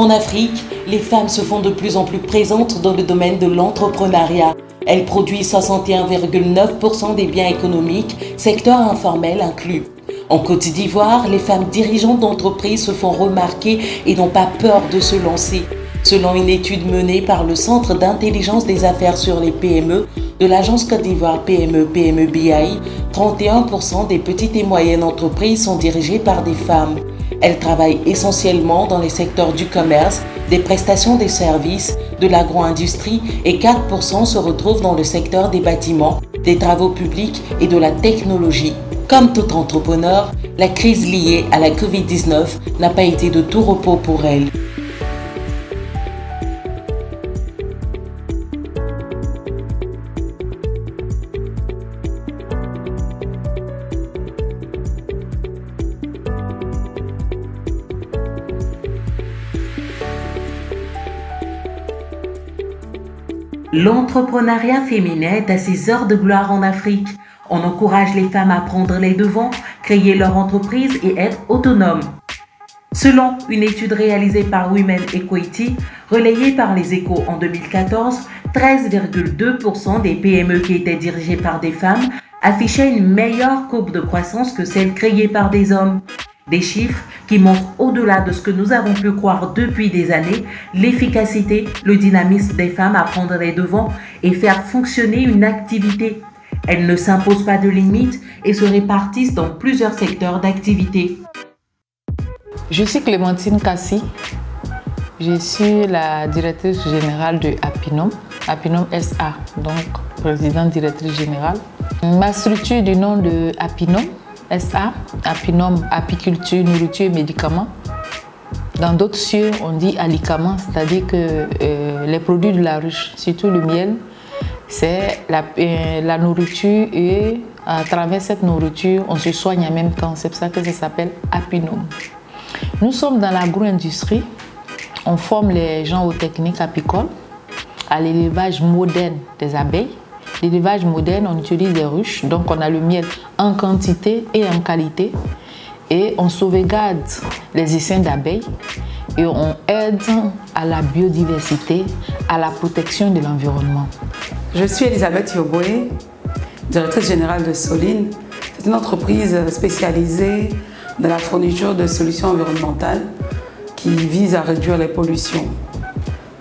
En Afrique, les femmes se font de plus en plus présentes dans le domaine de l'entrepreneuriat. Elles produisent 61,9% des biens économiques, secteur informel inclus. En Côte d'Ivoire, les femmes dirigeantes d'entreprises se font remarquer et n'ont pas peur de se lancer. Selon une étude menée par le Centre d'intelligence des affaires sur les PME de l'agence Côte d'Ivoire PME BI, 31% des petites et moyennes entreprises sont dirigées par des femmes. Elles travaillent essentiellement dans les secteurs du commerce, des prestations des services, de l'agro-industrie et 4% se retrouvent dans le secteur des bâtiments, des travaux publics et de la technologie. Comme tout entrepreneur, la crise liée à la Covid-19 n'a pas été de tout repos pour elles. L'entrepreneuriat féminin est à ses heures de gloire en Afrique. On encourage les femmes à prendre les devants, créer leur entreprise et être autonomes. Selon une étude réalisée par Women Equity, relayée par les Échos en 2014, 13,2% des PME qui étaient dirigées par des femmes affichaient une meilleure courbe de croissance que celles créées par des hommes. Des chiffres qui montrent au-delà de ce que nous avons pu croire depuis des années, l'efficacité, le dynamisme des femmes à prendre les devants et faire fonctionner une activité. Elles ne s'imposent pas de limites et se répartissent dans plusieurs secteurs d'activité. Je suis Clémentine Kassi. Je suis la directrice générale de Apinom SA, donc présidente directrice générale. Ma structure du nom de Apinom SA, Apinom, apiculture, nourriture et médicaments. Dans d'autres cieux, on dit alicaments, c'est-à-dire que les produits de la ruche, surtout le miel, c'est la nourriture et à travers cette nourriture, on se soigne en même temps. C'est pour ça que ça s'appelle Apinom. Nous sommes dans l'agro-industrie. On forme les gens aux techniques apicoles, à l'élevage moderne des abeilles. L'élevage moderne, on utilise des ruches, donc on a le miel en quantité et en qualité. Et on sauvegarde les essaims d'abeilles et on aide à la biodiversité, à la protection de l'environnement. Je suis Elisabeth Yoboé, directrice générale de Soline. C'est une entreprise spécialisée dans la fourniture de solutions environnementales qui vise à réduire les pollutions.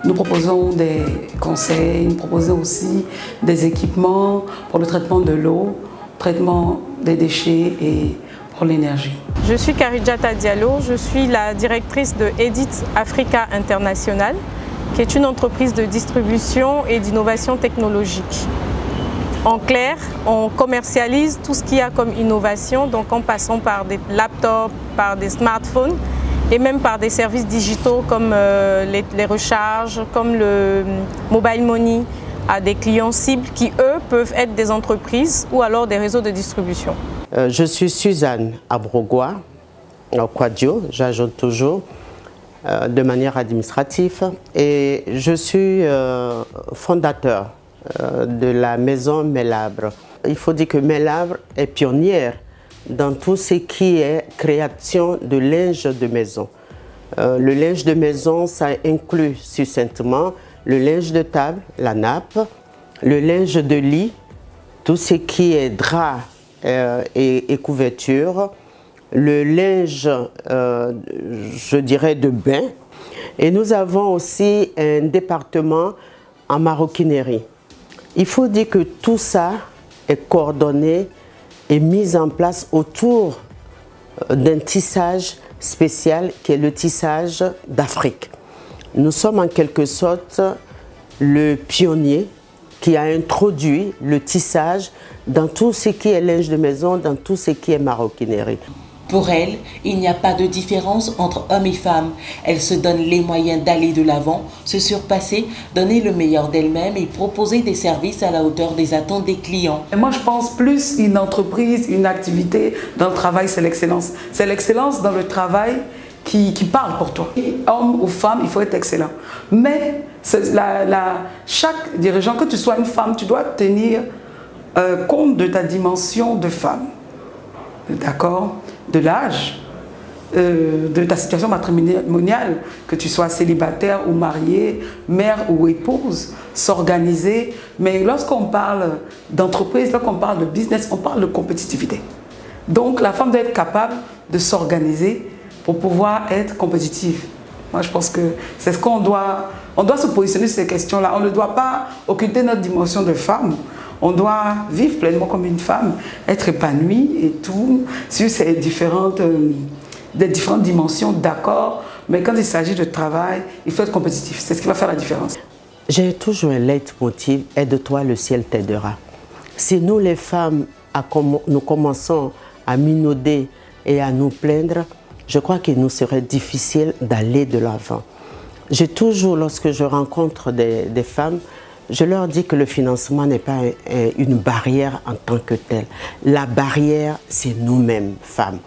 Nous proposons des conseils, nous proposons aussi des équipements pour le traitement de l'eau, traitement des déchets et pour l'énergie. Je suis Karidjata Diallo, je suis la directrice de Edit Africa International, qui est une entreprise de distribution et d'innovation technologique. En clair, on commercialise tout ce qu'il y a comme innovation, donc en passant par des laptops, par des smartphones, et même par des services digitaux comme les recharges, comme le mobile money à des clients cibles qui, eux, peuvent être des entreprises ou alors des réseaux de distribution. Je suis Suzanne Abrogois, Quadio, j'ajoute toujours, de manière administrative, et je suis fondateur de la maison Melabre. Il faut dire que Melabre est pionnière dans tout ce qui est création de linge de maison. Le linge de maison, ça inclut succinctement le linge de table, la nappe, le linge de lit, tout ce qui est drap et couverture, le linge, je dirais, de bain. Et nous avons aussi un département en maroquinerie. Il faut dire que tout ça est coordonné et mise en place autour d'un tissage spécial qui est le tissage d'Afrique. Nous sommes en quelque sorte le pionnier qui a introduit le tissage dans tout ce qui est linge de maison, dans tout ce qui est maroquinerie. Pour elle, il n'y a pas de différence entre hommes et femmes. Elle se donne les moyens d'aller de l'avant, se surpasser, donner le meilleur d'elle-même et proposer des services à la hauteur des attentes des clients. Moi, je pense plus une entreprise, une activité dans le travail, c'est l'excellence. C'est l'excellence dans le travail qui parle pour toi. Homme ou femme, il faut être excellent. Mais chaque dirigeant, que tu sois une femme, tu dois tenir compte de ta dimension de femme. D'accord? De l'âge, de ta situation matrimoniale, que tu sois célibataire ou mariée, mère ou épouse, s'organiser. Mais lorsqu'on parle d'entreprise, lorsqu'on parle de business, on parle de compétitivité. Donc la femme doit être capable de s'organiser pour pouvoir être compétitive. Moi je pense que c'est ce qu'on doit... On doit se positionner sur ces questions-là. On ne doit pas occulter notre dimension de femme. On doit vivre pleinement comme une femme, être épanouie et tout, sur ces différentes dimensions, d'accord, mais quand il s'agit de travail, il faut être compétitif. C'est ce qui va faire la différence. J'ai toujours un leitmotiv, aide-toi, le ciel t'aidera. Si nous les femmes, nous commençons à minauder et à nous plaindre, je crois qu'il nous serait difficile d'aller de l'avant. J'ai toujours, lorsque je rencontre des femmes, je leur dis que le financement n'est pas une barrière en tant que telle. La barrière, c'est nous-mêmes, femmes.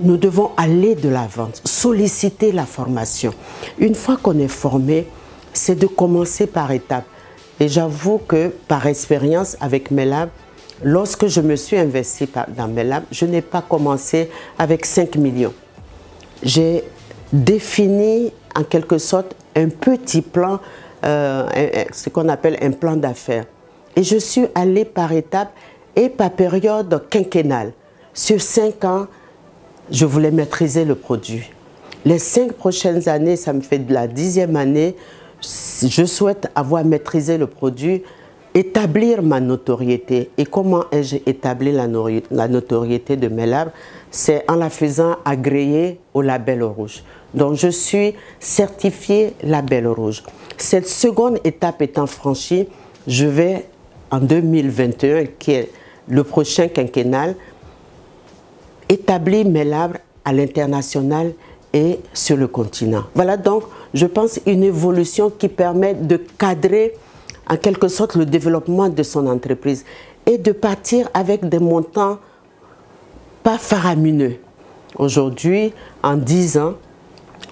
Nous devons aller de l'avant, solliciter la formation. Une fois qu'on est formé, c'est de commencer par étapes. Et j'avoue que par expérience avec Melab, lorsque je me suis investie dans Melab, je n'ai pas commencé avec 5 millions. J'ai défini en quelque sorte un petit plan, ce qu'on appelle un plan d'affaires. Et je suis allée par étapes et par période quinquennale. Sur 5 ans, je voulais maîtriser le produit. Les 5 prochaines années, ça me fait de la 10e année, je souhaite avoir maîtrisé le produit, établir ma notoriété. Et comment ai-je établi la notoriété de Melab? C'est en la faisant agréer au label rouge. Donc je suis certifiée label rouge. Cette seconde étape étant franchie, je vais en 2021, qui est le prochain quinquennal, établir Melab à l'international et sur le continent. Voilà donc, je pense, une évolution qui permet de cadrer en quelque sorte le développement de son entreprise et de partir avec des montants pas faramineux. Aujourd'hui, en 10 ans,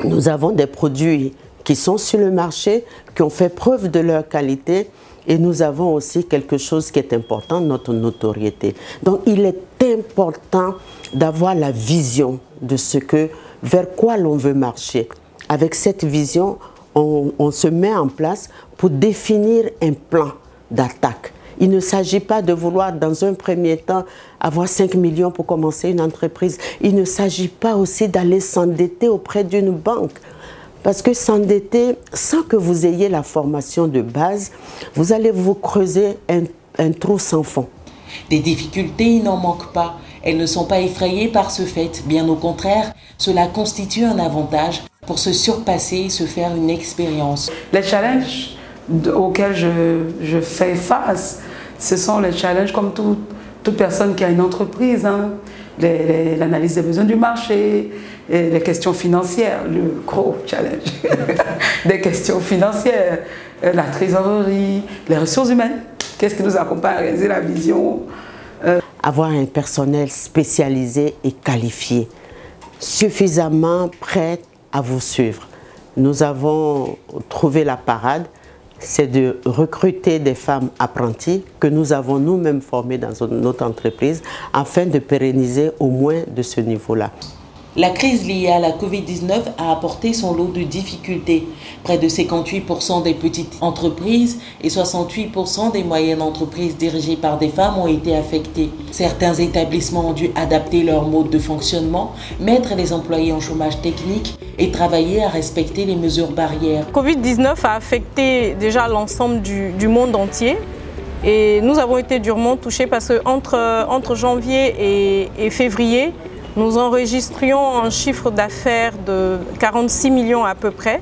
nous avons des produits qui sont sur le marché, qui ont fait preuve de leur qualité, et nous avons aussi quelque chose qui est important, notre notoriété. Donc il est important d'avoir la vision de vers quoi l'on veut marcher. Avec cette vision, on se met en place pour définir un plan d'attaque. Il ne s'agit pas de vouloir, dans un premier temps, avoir 5 millions pour commencer une entreprise. Il ne s'agit pas aussi d'aller s'endetter auprès d'une banque. Parce que s'endetter, sans que vous ayez la formation de base, vous allez vous creuser un trou sans fond. Des difficultés, il n'en manque pas. Elles ne sont pas effrayées par ce fait. Bien au contraire, cela constitue un avantage pour se surpasser et se faire une expérience. Les challenges auxquels je fais face, ce sont les challenges comme toute personne qui a une entreprise, hein. L'analyse des besoins du marché, les questions financières, le gros challenge, des questions financières, la trésorerie, les ressources humaines, qu'est-ce qui nous accompagne à réaliser la vision. Avoir un personnel spécialisé et qualifié, suffisamment prêt à vous suivre. Nous avons trouvé la parade, c'est de recruter des femmes apprenties que nous avons nous-mêmes formées dans notre entreprise afin de pérenniser au moins de ce niveau-là. La crise liée à la Covid-19 a apporté son lot de difficultés. Près de 58% des petites entreprises et 68% des moyennes entreprises dirigées par des femmes ont été affectées. Certains établissements ont dû adapter leur mode de fonctionnement, mettre les employés en chômage technique et travailler à respecter les mesures barrières. Covid-19 a affecté déjà l'ensemble du monde entier. Et nous avons été durement touchés parce qu'entre janvier et février, nous enregistrions un chiffre d'affaires de 46 millions à peu près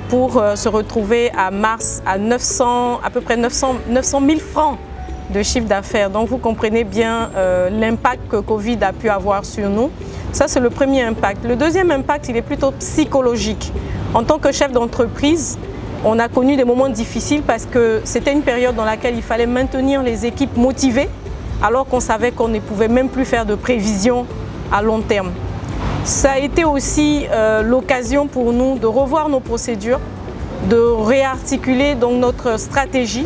pour se retrouver à mars à peu près 900 000 francs de chiffre d'affaires. Donc vous comprenez bien l'impact que Covid a pu avoir sur nous. Ça, c'est le premier impact. Le deuxième impact, il est plutôt psychologique. En tant que chef d'entreprise, on a connu des moments difficiles parce que c'était une période dans laquelle il fallait maintenir les équipes motivées alors qu'on savait qu'on ne pouvait même plus faire de prévisions à long terme. Ça a été aussi l'occasion pour nous de revoir nos procédures, de réarticuler donc notre stratégie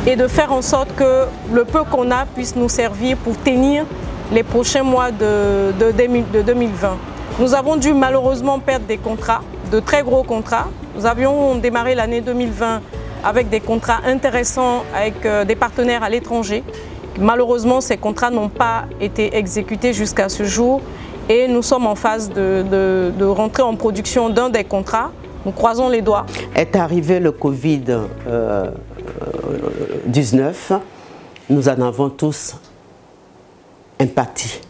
et de faire en sorte que le peu qu'on a puisse nous servir pour tenir les prochains mois de 2020. Nous avons dû malheureusement perdre des contrats, de très gros contrats. Nous avions démarré l'année 2020 avec des contrats intéressants avec des partenaires à l'étranger. Malheureusement, ces contrats n'ont pas été exécutés jusqu'à ce jour et nous sommes en phase de rentrer en production d'un des contrats. Nous croisons les doigts. Est arrivé le Covid-19, nous en avons tous pâti.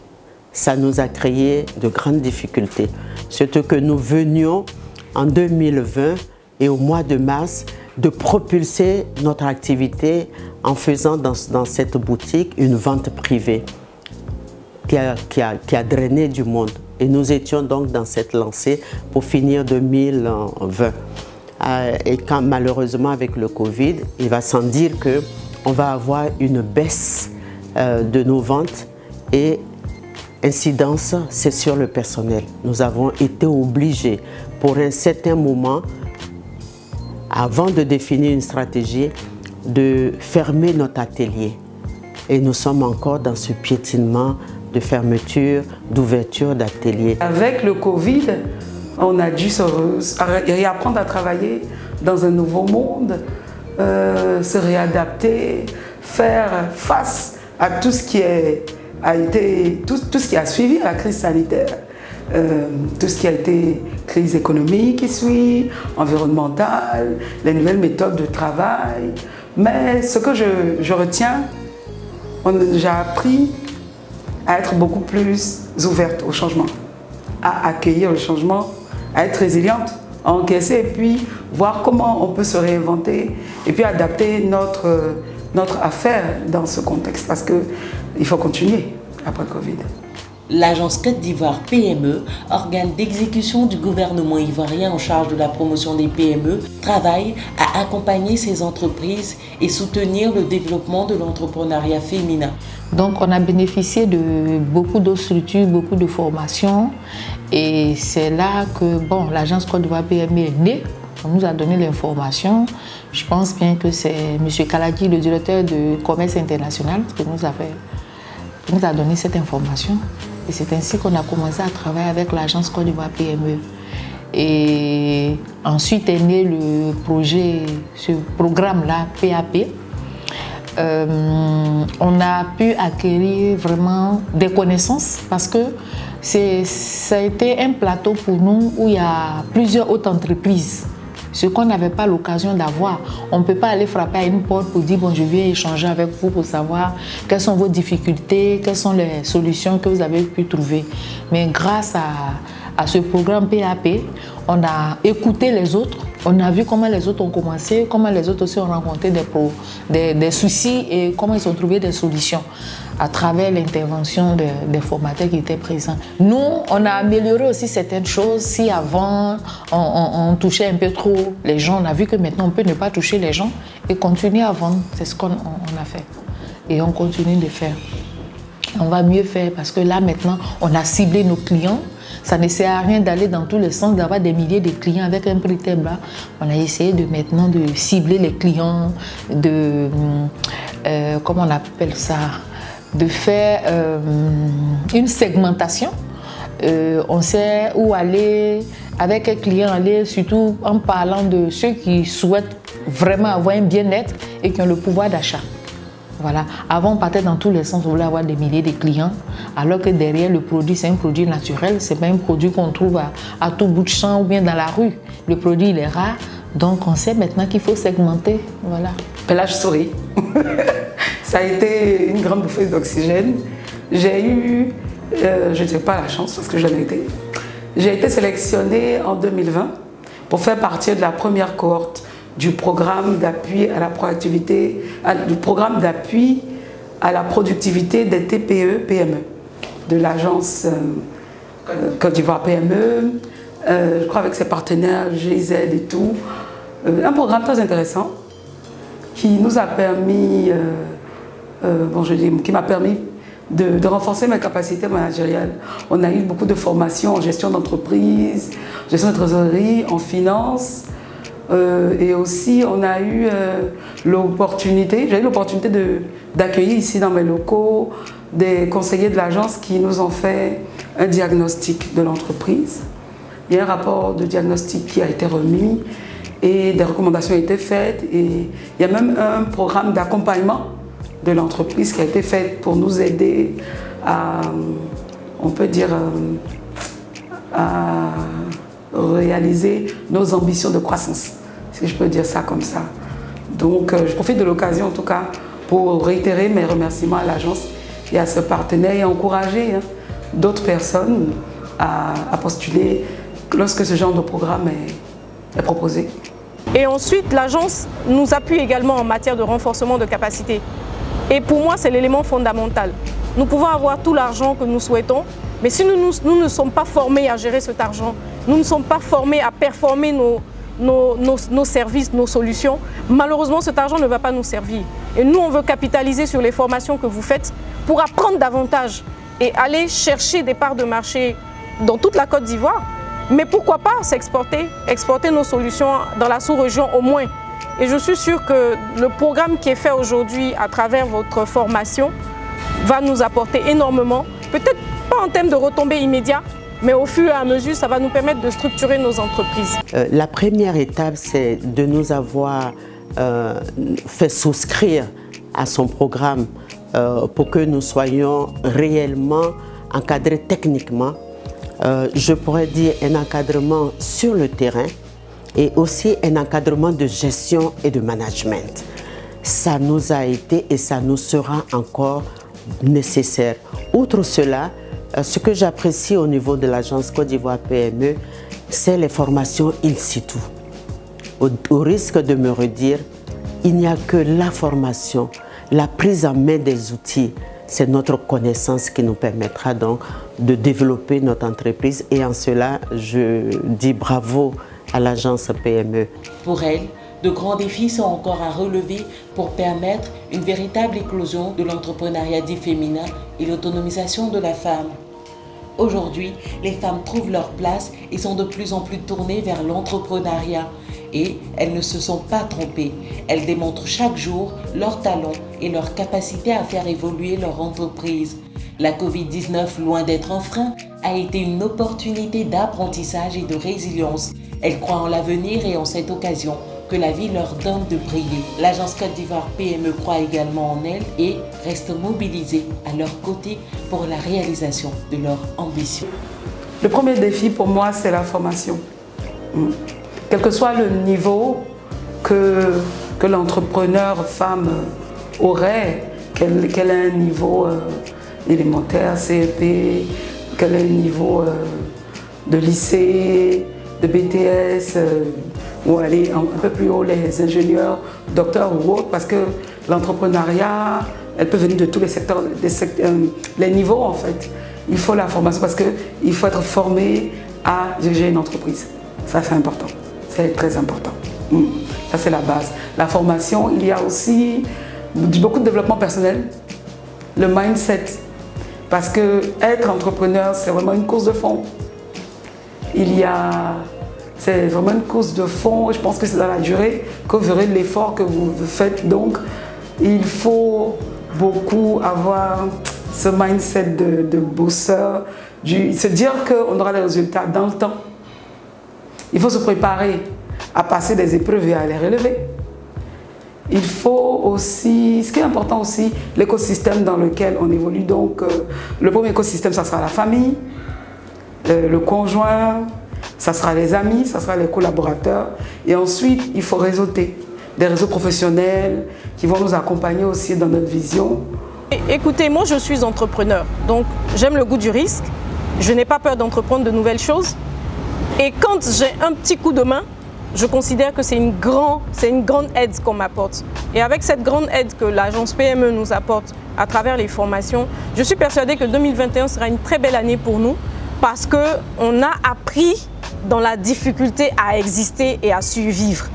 Ça nous a créé de grandes difficultés. Surtout que nous venions en 2020 et au mois de mars de propulser notre activité en faisant dans cette boutique une vente privée qui a drainé du monde. Et nous étions donc dans cette lancée pour finir 2020. Et quand malheureusement avec le Covid, il va sans dire qu'on va avoir une baisse de nos ventes et incidence, c'est sur le personnel. Nous avons été obligés pour un certain moment, avant de définir une stratégie, de fermer notre atelier. Et nous sommes encore dans ce piétinement de fermeture, d'ouverture d'atelier. Avec le Covid, on a dû réapprendre à travailler dans un nouveau monde, se réadapter, faire face à tout ce qui tout ce qui a suivi la crise sanitaire, tout ce qui a été crise économique qui suit, environnementale, les nouvelles méthodes de travail. Mais ce que je retiens, j'ai appris à être beaucoup plus ouverte au changement, à accueillir le changement, à être résiliente, à encaisser et puis voir comment on peut se réinventer et puis adapter notre affaire dans ce contexte parce qu'il faut continuer après le Covid. L'agence Côte d'Ivoire PME, organe d'exécution du gouvernement ivoirien en charge de la promotion des PME, travaille à accompagner ces entreprises et soutenir le développement de l'entrepreneuriat féminin. Donc on a bénéficié de beaucoup d'autres structures, beaucoup de formations et c'est là que l'agence Côte d'Ivoire PME est née. On nous a donné l'information. Je pense bien que c'est M. Kaladi, le directeur de commerce international, qui nous a donné cette information. Et c'est ainsi qu'on a commencé à travailler avec l'agence Côte d'Ivoire PME. Et ensuite est né le projet, ce programme-là, PAP. On a pu acquérir vraiment des connaissances parce que ça a été un plateau pour nous où il y a plusieurs autres entreprises. Ce qu'on n'avait pas l'occasion d'avoir. On ne peut pas aller frapper à une porte pour dire bon, je viens échanger avec vous pour savoir quelles sont vos difficultés, quelles sont les solutions que vous avez pu trouver. Mais grâce à ce programme PAP, on a écouté les autres, on a vu comment les autres ont commencé, comment les autres aussi ont rencontré des soucis et comment ils ont trouvé des solutions à travers l'intervention des formateurs qui étaient présents. Nous, on a amélioré aussi certaines choses. Si avant, on touchait un peu trop les gens, on a vu que maintenant, on peut ne pas toucher les gens et continuer à vendre. C'est ce qu'on a fait. Et on continue de faire. On va mieux faire parce que là, maintenant, on a ciblé nos clients. Ça ne sert à rien d'aller dans tous les sens, d'avoir des milliers de clients avec un prix très bas. On a essayé maintenant de cibler les clients, comment on appelle ça, de faire une segmentation. On sait où aller avec un client, aller surtout en parlant de ceux qui souhaitent vraiment avoir un bien-être et qui ont le pouvoir d'achat. Voilà. Avant, on partait dans tous les sens, on voulait avoir des milliers de clients, alors que derrière le produit, c'est un produit naturel, c'est pas un produit qu'on trouve à tout bout de champ ou bien dans la rue. Le produit, il est rare, donc on sait maintenant qu'il faut segmenter. Voilà. Et là, je souris. Ça a été une grande bouffée d'oxygène. J'ai eu, je ne sais pas la chance parce que je l'ai été, j'ai été sélectionnée en 2020 pour faire partie de la première cohorte du programme d'appui à la proactivité, du programme d'appui à la productivité des TPE-PME de l'agence Côte d'Ivoire PME, je crois avec ses partenaires GIZ et tout. Un programme très intéressant qui nous a permis, qui m'a permis de renforcer mes capacités managériales. On a eu beaucoup de formations en gestion d'entreprise, gestion de trésorerie, en finance. Et aussi, on a eu l'opportunité, j'ai eu l'opportunité d'accueillir ici dans mes locaux des conseillers de l'agence qui nous ont fait un diagnostic de l'entreprise. Il y a un rapport de diagnostic qui a été remis et des recommandations ont été faites. Et il y a même un programme d'accompagnement de l'entreprise qui a été fait pour nous aider à, on peut dire, à réaliser nos ambitions de croissance, si je peux dire ça comme ça. Donc je profite de l'occasion en tout cas pour réitérer mes remerciements à l'agence et à ce partenaire et encourager d'autres personnes à postuler lorsque ce genre de programme est proposé. Et ensuite, l'agence nous appuie également en matière de renforcement de capacité. Et pour moi, c'est l'élément fondamental. Nous pouvons avoir tout l'argent que nous souhaitons, mais si nous ne sommes pas formés à gérer cet argent, nous ne sommes pas formés à performer nos services, nos solutions, malheureusement cet argent ne va pas nous servir. Et nous, on veut capitaliser sur les formations que vous faites pour apprendre davantage et aller chercher des parts de marché dans toute la Côte d'Ivoire. Mais pourquoi pas s'exporter, exporter nos solutions dans la sous-région au moins. Et je suis sûre que le programme qui est fait aujourd'hui à travers votre formation va nous apporter énormément, peut-être pas en termes de retombées immédiates, mais au fur et à mesure, ça va nous permettre de structurer nos entreprises. La première étape, c'est de nous avoir fait souscrire à son programme pour que nous soyons réellement encadrés techniquement. Je pourrais dire un encadrement sur le terrain et aussi un encadrement de gestion et de management. Ça nous a été et ça nous sera encore nécessaire. Outre cela, ce que j'apprécie au niveau de l'agence Côte d'Ivoire PME, c'est les formations in situ. Au risque de me redire, il n'y a que la formation, la prise en main des outils. C'est notre connaissance qui nous permettra donc de développer notre entreprise. Et en cela, je dis bravo à l'agence PME. Pour elle, de grands défis sont encore à relever pour permettre une véritable éclosion de l'entrepreneuriat dit féminin et l'autonomisation de la femme. Aujourd'hui, les femmes trouvent leur place et sont de plus en plus tournées vers l'entrepreneuriat. Et elles ne se sont pas trompées. Elles démontrent chaque jour leur talent et leur capacité à faire évoluer leur entreprise. La Covid-19, loin d'être un frein, a été une opportunité d'apprentissage et de résilience. Elles croient en l'avenir et en cette occasion que la vie leur donne de briller. L'agence Côte d'Ivoire PME croit également en elles et reste mobilisée à leur côté pour la réalisation de leur ambition. Le premier défi pour moi, c'est la formation. Quel que soit le niveau que l'entrepreneur femme aurait, qu'elle ait un niveau élémentaire, CEP, qu'elle ait un niveau de lycée, de BTS, ou aller un peu plus haut, les ingénieurs, docteurs ou autres, parce que l'entrepreneuriat, elle peut venir de tous les secteurs, les niveaux en fait. Il faut la formation parce qu'il faut être formé à diriger une entreprise. Ça, c'est important. C'est très important. Ça, c'est la base. La formation, il y a aussi beaucoup de développement personnel, le mindset. Parce que être entrepreneur, c'est vraiment une course de fond. C'est vraiment une course de fond. Je pense que c'est dans la durée que vous verrez l'effort que vous faites. Donc, il faut beaucoup avoir ce mindset de bosseur, se dire qu'on aura des résultats dans le temps. Il faut se préparer à passer des épreuves et à les relever. Il faut aussi, ce qui est important aussi, l'écosystème dans lequel on évolue. Donc, le premier écosystème, ça sera la famille, le conjoint, ça sera les amis, ça sera les collaborateurs. Et ensuite, il faut réseauter des réseaux professionnels qui vont nous accompagner aussi dans notre vision. Écoutez, moi je suis entrepreneur, donc j'aime le goût du risque. Je n'ai pas peur d'entreprendre de nouvelles choses. Et quand j'ai un petit coup de main, je considère que c'est une grande aide qu'on m'apporte. Et avec cette grande aide que l'agence PME nous apporte à travers les formations, je suis persuadée que 2021 sera une très belle année pour nous parce qu'on a appris dans la difficulté à exister et à survivre.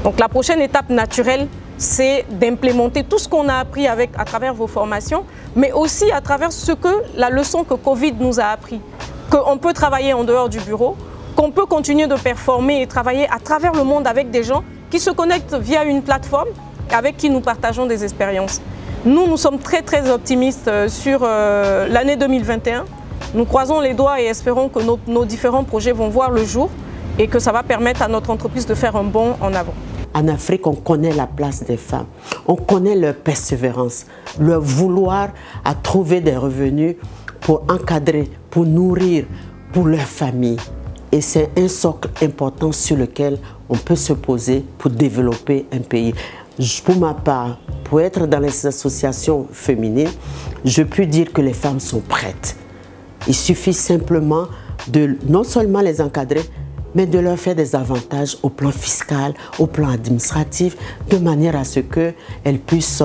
Donc la prochaine étape naturelle, c'est d'implémenter tout ce qu'on a appris à travers vos formations, mais aussi à travers la leçon que Covid nous a appris. Qu'on peut travailler en dehors du bureau, qu'on peut continuer de performer et travailler à travers le monde avec des gens qui se connectent via une plateforme avec qui nous partageons des expériences. Nous sommes très optimistes sur l'année 2021. Nous croisons les doigts et espérons que nos différents projets vont voir le jour et que ça va permettre à notre entreprise de faire un bond en avant. En Afrique, on connaît la place des femmes, on connaît leur persévérance, leur vouloir à trouver des revenus pour encadrer, pour nourrir, pour leur famille. Et c'est un socle important sur lequel on peut se poser pour développer un pays. Pour ma part, pour être dans les associations féminines, je peux dire que les femmes sont prêtes. Il suffit simplement de non seulement les encadrer, mais de leur faire des avantages au plan fiscal, au plan administratif, de manière à ce qu'elles puissent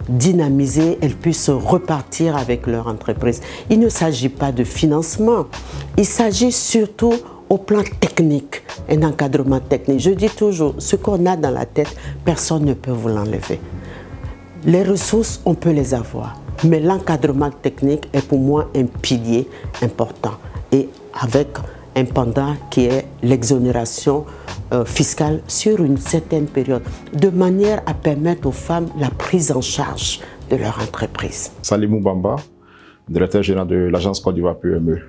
dynamiser, elles puissent repartir avec leur entreprise. Il ne s'agit pas de financement, il s'agit surtout au plan technique, un encadrement technique. Je dis toujours, ce qu'on a dans la tête, personne ne peut vous l'enlever. Les ressources, on peut les avoir, mais l'encadrement technique est pour moi un pilier important. Et avec un pendant qui est l'exonération fiscale sur une certaine période, de manière à permettre aux femmes la prise en charge de leur entreprise. Salimou Bamba, directeur général de l'agence Côte d'Ivoire PME.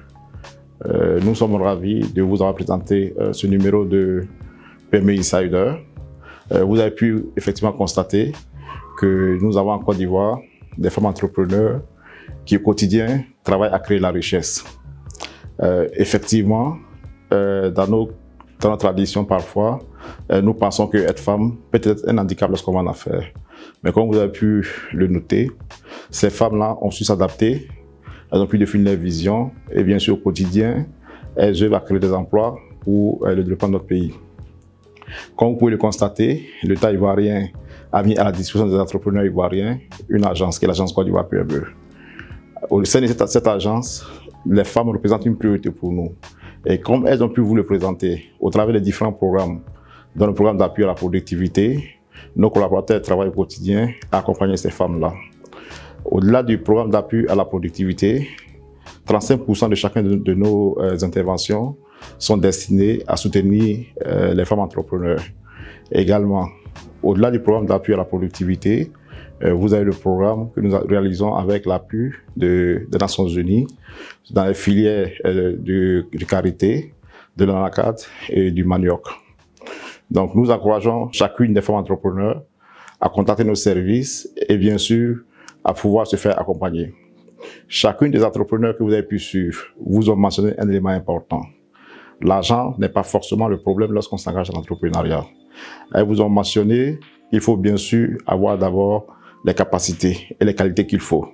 Nous sommes ravis de vous avoir présenté ce numéro de PME Insider. Vous avez pu effectivement constater que nous avons en Côte d'Ivoire des femmes entrepreneurs qui au quotidien travaillent à créer la richesse. Effectivement, dans notre tradition parfois, nous pensons qu'être femme peut être un handicap lorsqu'on va en affaires. Mais comme vous avez pu le noter, ces femmes-là ont su s'adapter, elles ont pu définir leur vision et bien sûr au quotidien, elles œuvrent à créer des emplois pour le développement de notre pays. Comme vous pouvez le constater, l'État ivoirien a mis à la disposition des entrepreneurs ivoiriens une agence qui est l'agence Côte d'Ivoire PME. Au sein de cette agence, les femmes représentent une priorité pour nous. Et comme elles ont pu vous le présenter au travers des différents programmes, dans le programme d'appui à la productivité, nos collaborateurs travaillent au quotidien à accompagner ces femmes-là. Au-delà du programme d'appui à la productivité, 35% de chacune de nos interventions sont destinées à soutenir les femmes entrepreneurs. Également, au-delà du programme d'appui à la productivité, vous avez le programme que nous réalisons avec l'appui des Nations Unies dans les filières du karité, de l'anacarde et du manioc. Donc nous encourageons chacune des femmes entrepreneurs à contacter nos services et bien sûr à pouvoir se faire accompagner. Chacune des entrepreneurs que vous avez pu suivre vous ont mentionné un élément important. L'argent n'est pas forcément le problème lorsqu'on s'engage dans l'entrepreneuriat. Elles vous ont mentionné qu'il faut bien sûr avoir d'abord les capacités et les qualités qu'il faut.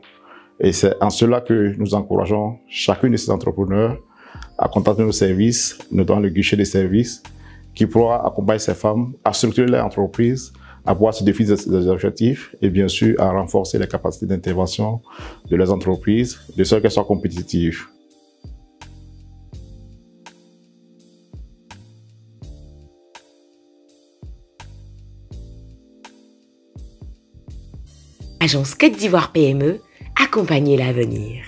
Et c'est en cela que nous encourageons chacune de ces entrepreneurs à contacter nos services, notamment le guichet des services, qui pourra accompagner ces femmes à structurer leur entreprise, à pouvoir se définir des objectifs et bien sûr à renforcer les capacités d'intervention de leurs entreprises, de sorte qu'elles soient compétitives. Agence Côte d'Ivoire PME, accompagner l'avenir.